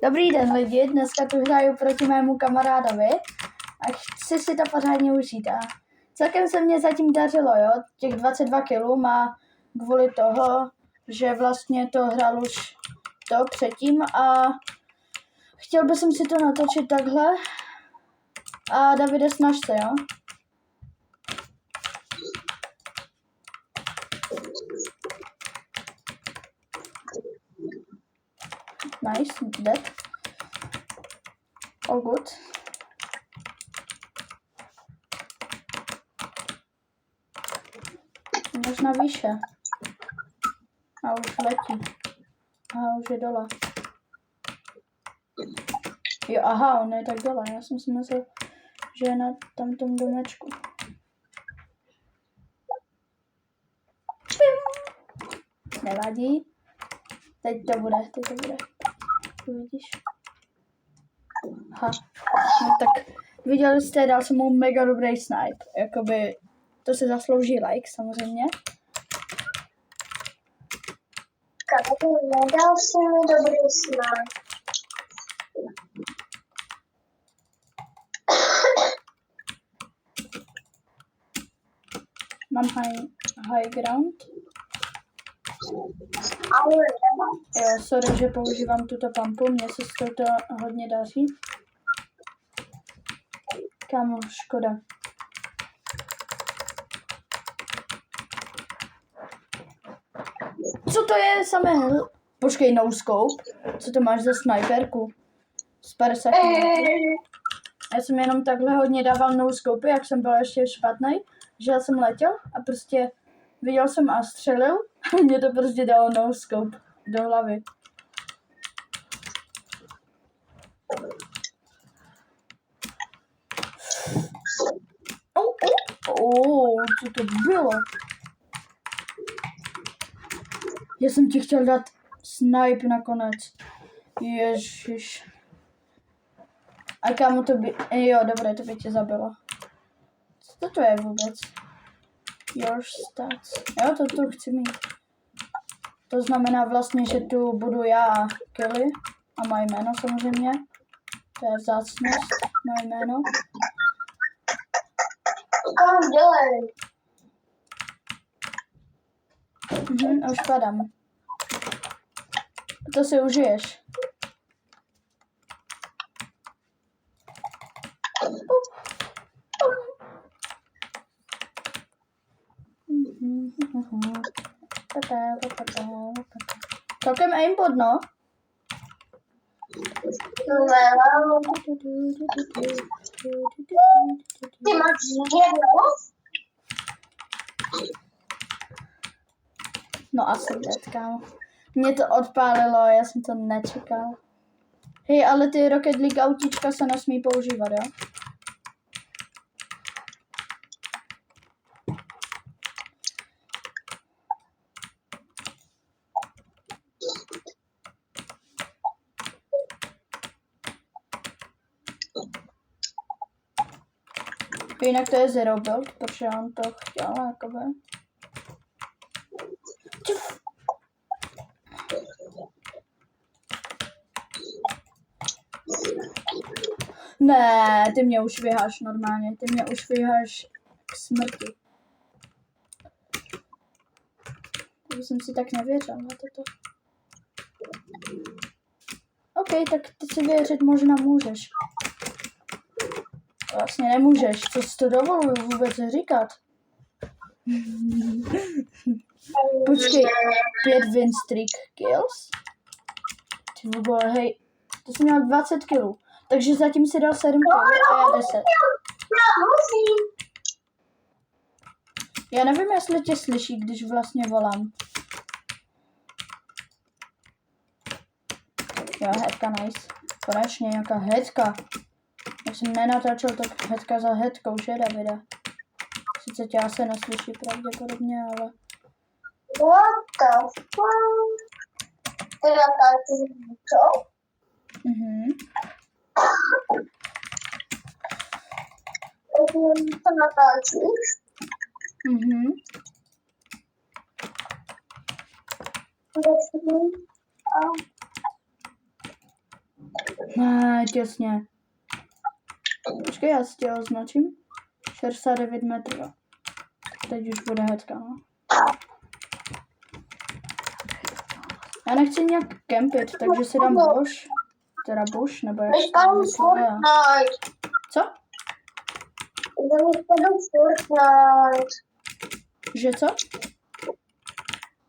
Dobrý den lidi, dneska tu hraju proti mému kamarádovi a chci si to pořádně užít a celkem se mě zatím dařilo, jo, těch 22 kg má kvůli toho, že vlastně to hrál už to předtím a chtěl bych si to natočit takhle a Davide, snaž se, jo. Nice, dead. All good. Možná výše. A už letí. Aha, už je dole. Jo, aha, on je tak dole. Já jsem si myslel, že je na tamtom domečku. Nevadí. Teď to bude. Uvidíš? Aha. No tak viděli jste, dal jsem mu mega dobrý snipe. Jakoby to se zaslouží like, samozřejmě. Nedal jsem mi dobrý snipe. Mám high ground. Ale nemám. Jo, sorry, že používám tuto pampu, mně se s touto hodně daří. Kámo, škoda. Co to je samé? Počkej, no scope. Co to máš za sniperku? Z 50 metrů. Já jsem jenom takhle hodně dával no scope, jak jsem byl ještě špatný, že já jsem letěl a prostě viděl jsem a střelil a mě to prostě dalo no scope do hlavy. Co to bylo? Já jsem ti chtěl dát snipe nakonec. Ježiš. A kámo to by... Jo, dobré, to by tě zabilo. Co to je vůbec? Your stats. Jo, to chci mít. To znamená vlastně, že tu budu já killy a moje jméno samozřejmě. To je vzácnost, moje jméno. Kam dělej? Už padám. To si užiješ. Celkem aimbot, no. Ty máš jedno? No asi dead, kámo. Mě to odpálilo, já jsem to nečekal. Hej, ale ty Rocket League autíčka se nesmí používat, jo? Jinak to je zero build, protože on to chtěl, jakoby. Ne, ty mě už vyháš normálně, ty mě už vyháš k smrti. To jsem si tak nevěřil na toto. OK, tak ty si věřit možná můžeš. Vlastně nemůžeš, co si to dovoluju vůbec říkat. Počkej, 5 win streak kills? Ty vole, hej, to jsem měl 20 kg, takže zatím si dal 7 kg a já 10. Já musím. Já nevím, jestli tě slyší, když vlastně volám. Jo, headka, nice. Konečně nějaká headka. Já jsem nenatáčel tak headka za headkou, že Davide? Sice tě asi neslyší pravděpodobně, ale... What the fuck? Ty natáčíš co? To natáčíš? Ne, těsně. Počkej, já si tě označím. 69 metrů. Teď už bude hetka, no. Já nechci nějak kempit, takže si dám bush. Teda bush, nebo jak se to vyslovuje. Fortnite. Co? Jdeme Fortnite. Že co?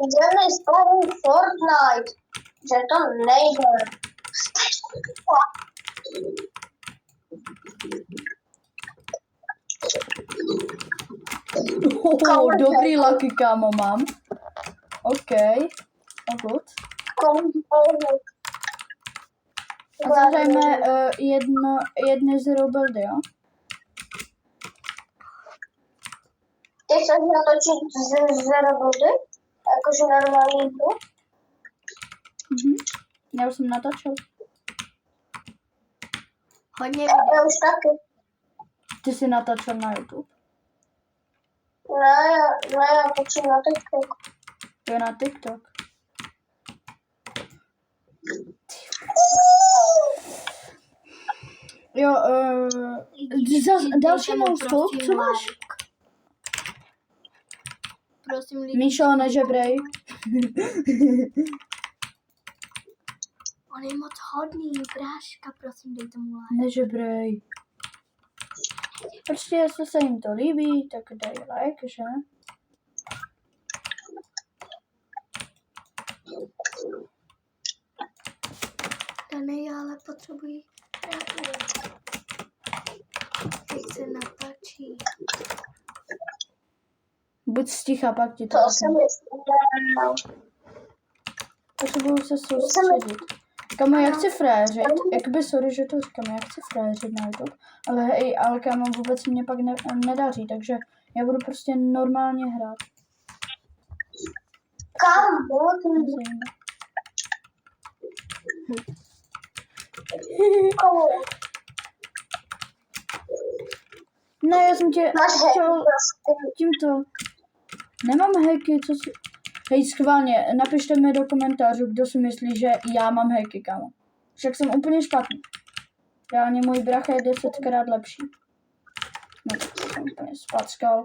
Jdeme spolu Fortnite. Že to nejde. Dobrý lucky, kámo, mám. OK. Good. A zahrajeme jedny zero buildy, jo? Ty chceš natočit z zero body? Jakože normální hru? Já už jsem natočil. Hodně Já už taky. Ty jsi natočil na YouTube. Ne, já točím na TikTok. To je na TikTok. Jo, další no-scope, co máš? Prosím lidi. Míšo, nežebrej. On je moc hodný, bráška, prosím dejte mu like. Nežebrej. Prostě jestli se jim to líbí, tak dej like, že? Danej, ale potřebují rádu. Teď se natačí. Buď sticha, pak ti to To jsem řeknu. Potřebuju se soustředit. Kamo, já chci fréřit, jakoby sorry, že to říkám, já chci fréřit na YouTube, ale hej, ale kámo, vůbec mě pak nedaří, takže já budu prostě normálně hrát. Kam budu? Komu? Ne, já jsem tě Máš chtěl hacky tímto. Nemám hacky, co si... Hej, schválně, napište mi do komentářů, kdo si myslí, že já mám hacky, kámo. Však jsem úplně špatný. Reálně můj bratr je 10krát lepší. No, to jsem úplně spackal.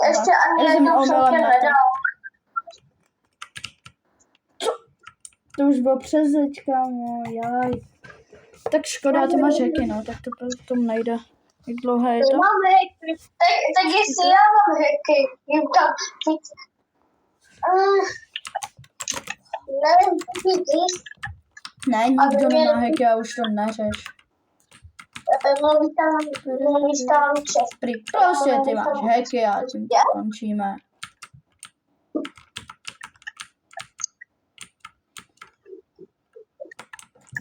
Ještě ani Já jsem jednou jsem omylem tě na to. nedal. To už bylo přes zeď, kámo, jaj. Tak škoda, ty máš hacky, no, tak to potom nejde. Jak dlouhé je to? Mám hacky. Tak jestli já mám hacky, jim tam víc. Nevím, vidíš, Ne, nikdo nemá hacky a už to neřeš. mluví tam česky. Prý, prostě ty máš hacky a tím to končíme.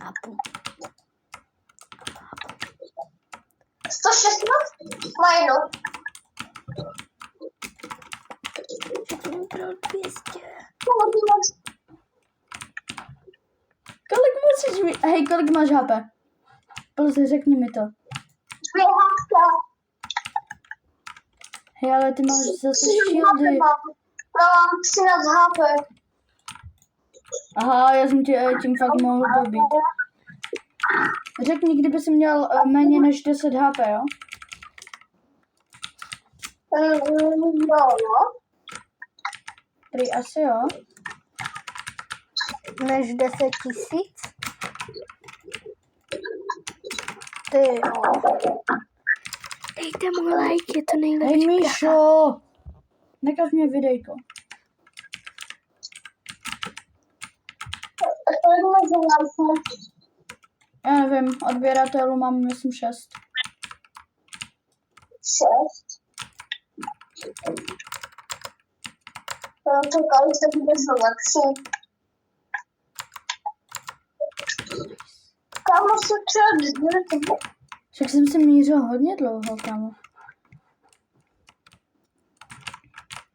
Apu. 116? Má jedno. Pro 200. Kolik musíš mít? Hej, kolik máš HP? Prostě řekni mi to. Hej, ale ty máš zase shieldy. Mám 13 HP. Aha, já jsem tě tím fakt mohl dobít. Řekni, kdyby jsi měl méně než 10 HP, jo? No. Prý asi jo. Než 10 000? Ty jo. Dejte mu like, je to nejlepší. Hej, Míšo! Nekaž mě videjko. Já nevím, odběratelů mám, myslím, 6. 6. No to kolik to bude zlepší. Kámo se třeba dvě. Však jsem se mířil hodně dlouho, kámo.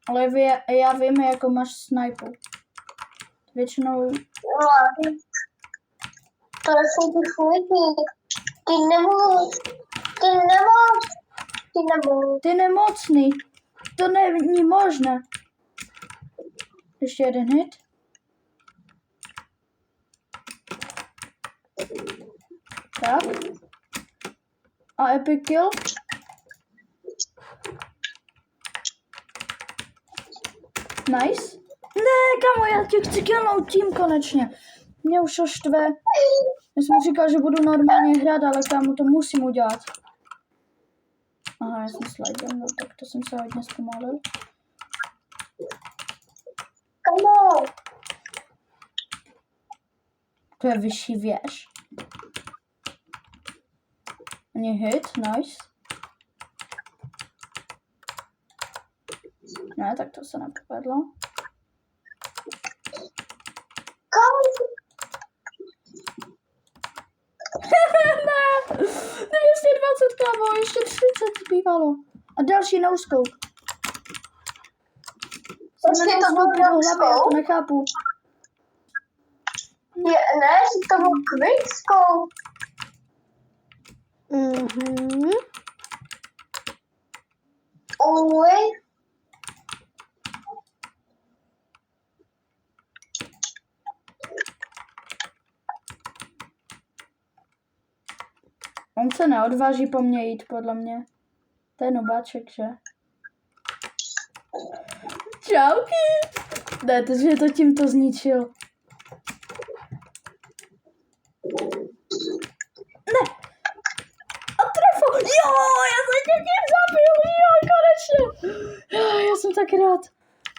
Ale já vím, jako máš snipu. Většinou... No, to jsou ty fujky. Ty Ty nemocný. To není možné. Ještě jeden hit. Tak. A epic kill. Nice. Ne, kamo, já tě chci killnout tím konečně. Mě už to štve. Já jsem říkal, že budu normálně hrát, ale kámo, to musím udělat. Aha, já jsem slidem, no tak to jsem se hodně zpomalil. Kamo. To je vyšší věž. Ani hit, nice. Ne, tak to se nepovedlo. Kamo. Ne, 220 kámo, ještě 30 zbývalo. A další no-scope. Počkej, to byl Já to no-scope? nechápu. Ne, že to byl quickscope. Uj. On se neodváží po mně jít, podle mě. To je nobáček, že? Čauky! Ne, takže to tímto zničil. Ne! A trefo! Jo, já jsem tě tím zabil! Jo, konečně! Já jsem tak rád.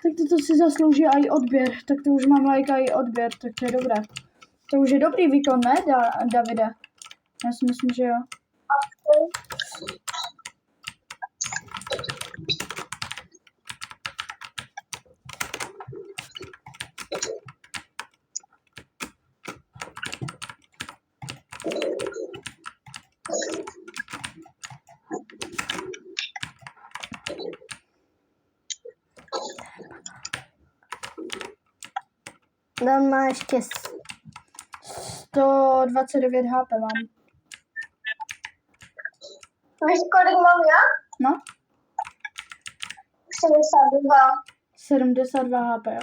Tak to si zaslouží i odběr. Tak to už mám like i odběr, tak to je dobré. To už je dobrý výkon, ne, Davide? Já si myslím, že jo. Dan má ještě 129 HP mám. Víš, kolik mám já? No, 62. 72 HP, jo.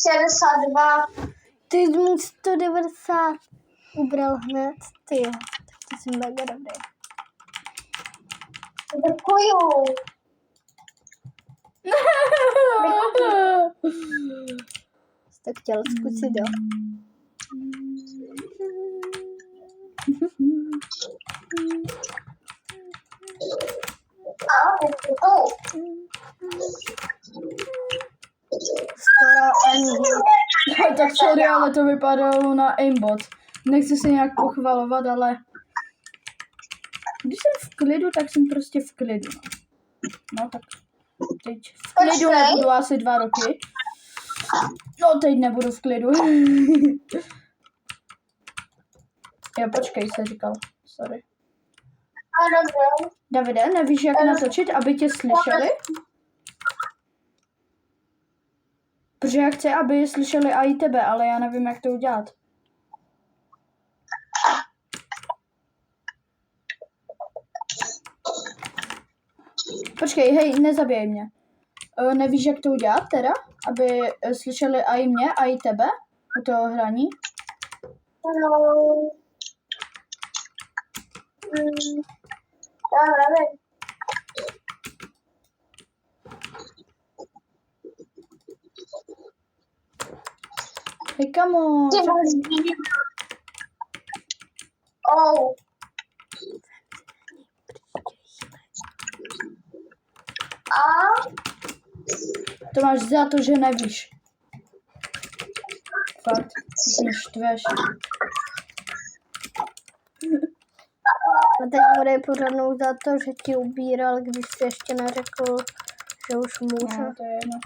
62. Ty jsi mi 190 ubral hned, ty jo. Tak to jsem mega dobrý. Děkuju. Jsi to chtěl zkusit, jo? A, děkuju. Skoro ani hit. Tak sorry, ale to vypadalo na aimbot. Nechci se nějak pochvalovat, ale když jsem v klidu, tak jsem prostě v klidu. No tak teď v klidu nebudu asi 2 roky. No teď nebudu v klidu. Jo, počkej, se říkal. Sorry. A dobře. Davide, nevíš, jak natočit, aby tě slyšeli? Protože já chci, aby slyšeli i tebe, ale já nevím, jak to udělat. Počkej, hej, nezabijej mě. Nevíš, jak to udělat teda? Aby slyšeli i mě, i tebe u toho hraní? No. Já nevím. Hej, kamo. Ty mozí. Oh. A? To máš za to, že nevíš. Fakt, už mě štveš. A teď bude pořádnou za to, že ti ubíral, když jsi ještě neřekl, že už může. No, to je jedno.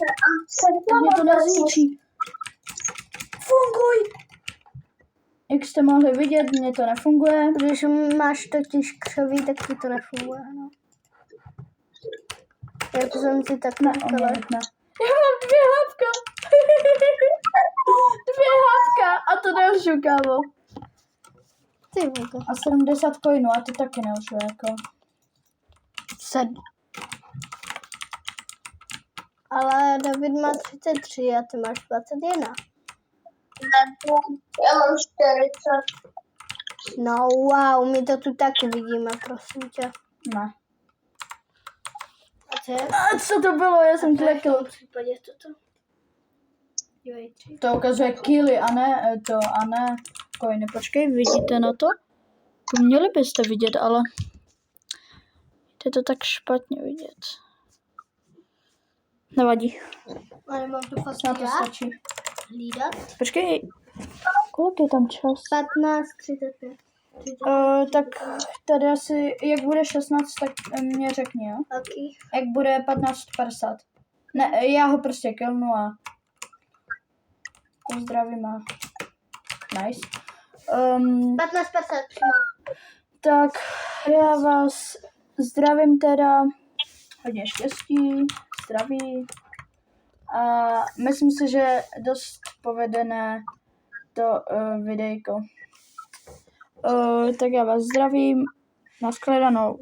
A Mě to nezničí. Funguj! Jak jste mohli vidět, mě to nefunguje. Když máš totiž křoví, tak ti to nefunguje, no. Jak jsem si tak Ne, říkala. ne. Já mám 2 hlavka. 2 hlavka a to nelžu, kámo. Ty vůbec. A 70 coinů a to taky nelžu, jako. 7. Ale David má 33 a ty máš 21. Já mám 40. No wow, my to tu taky vidíme, prosím tě. Ne. A co je? A co to bylo? Já jsem V klikl. tom případě toto. Dívej, 3. To ukazuje kily a ne coiny. Počkej, vidíte na to? To měli byste vidět, ale je to tak špatně vidět. Nevadí, Ale mám tu fakt snad to stačí. hlídat. Počkej, kolik je tam čas? 15, 35. 30. Tak tady asi, jak bude 16, tak mě řekni, jo? Okay. Jak bude 15:50. Ne, já ho prostě killnu a pozdravím a nice. 15% přímo. Tak já vás zdravím teda, hodně štěstí, zdraví a myslím si, že dost povedené to videjko. Tak já vás zdravím, nashledanou.